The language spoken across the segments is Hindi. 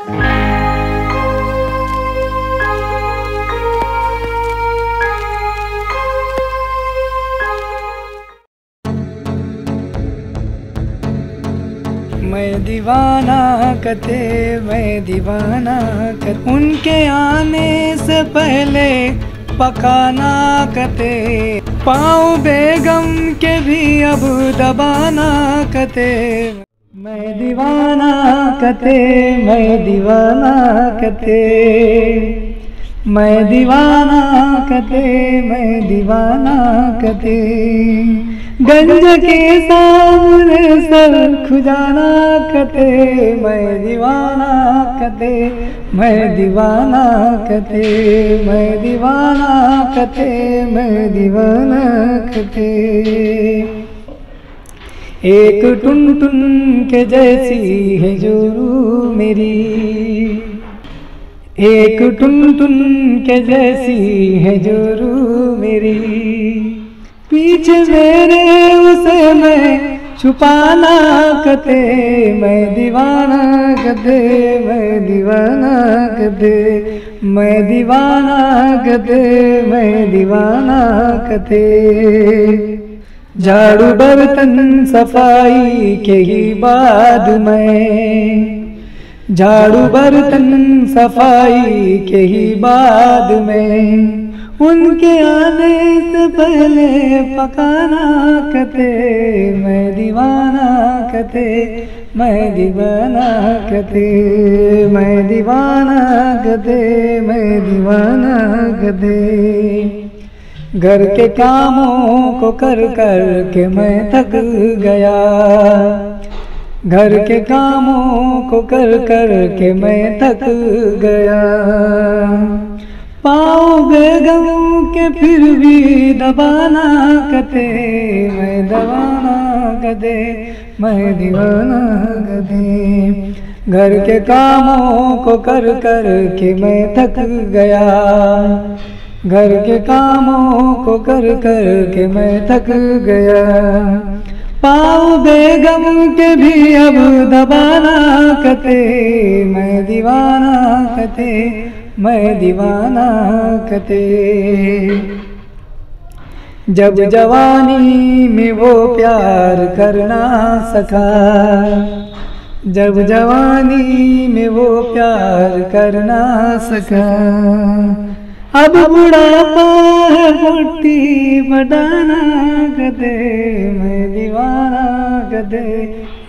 मैं दीवाना कते, मैं दीवाना कते, उनके आने से पहले पकाना कते, पाँव बेगम के भी अब दबाना कते। मैं दीवाना कते, मैं दीवाना कते, मैं दीवाना कते, मैं दीवाना कते, गंज के सामने सर खुजाना कते। मैं दीवाना कते, मैं दीवाना कते, मैं दीवाना कते, मैं दीवाना कते। एक टुन टुन के जैसी है जोरू मेरी, एक टुन टुन के जैसी है जोरू मेरी, पीछे मेरे उसे मैं छुपाना कते। मैं दीवाना कते, मैं दीवाना कते, मैं दीवाना कते, मैं दीवाना कते। झाड़ू बर्तन सफाई के ही बाद में, झाड़ू बर्तन सफाई के ही बाद में, उनके आने से पहले पकाना कते। मैं दीवाना कते, मैं दीवाना कते, मैं दीवाना कते, मैं दीवाना कते। घर के कामों को कर कर के मैं थक गया, घर के कामों को कर कर के मैं थक गया, पाँव बेगम के फिर भी दबाना कते। मैं दबाना कते, मैं दीवाना कते, घर के कामों को कर कर के मैं थक गया, घर के कामों को कर कर के मैं थक गया, पाँव बेगम के भी अब दबाना कते। मैं दीवाना कते, मैं दीवाना कते। जब जवानी में वो प्यार करना सका, जब जवानी में वो प्यार करना सका, अब बुढ़ापा है मुट्ठी बढ़ाना कते। मैं दीवाना कते,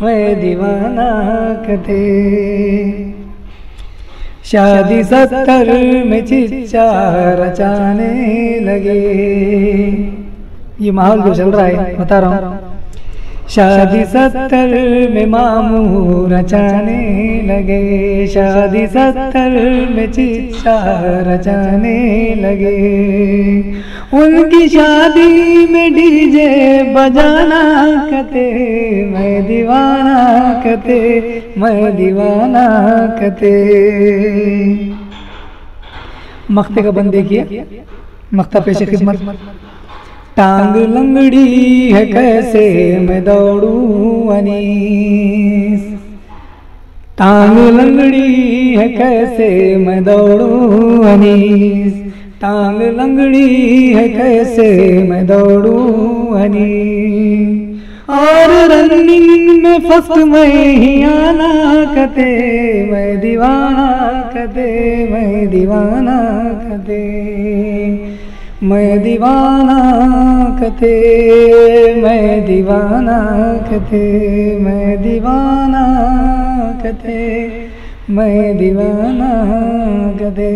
मैं दीवाना कते। शादी 70 में चिच्चा रचाने लगे, ये माहौल जो चल रहा है बता रहा हूँ। शादी 70 में मामू रचाने लगे, शादी 70 में चिच्चा रचाने लगे, उनकी शादी में डीजे बजाना कते। मैं दीवाना कते, मैं दीवाना कते। मख्ते का बंद देखिए, मख्ता पेशे खिदमत। टांग लंगड़ी है कैसे मैं दौड़ूं अनीस, टांग लंगड़ी है कैसे मैं दौड़ूं अनीस, टांग लंगड़ी है कैसे मैं दौड़ूं अनीस, और रनिंग में फर्स्ट मैं ही आना कते। मैं दीवाना कते, मैं दीवाना कते, मैं दीवाना कते, मैं दीवाना कते, मैं दीवाना कते, मैं दीवाना कते।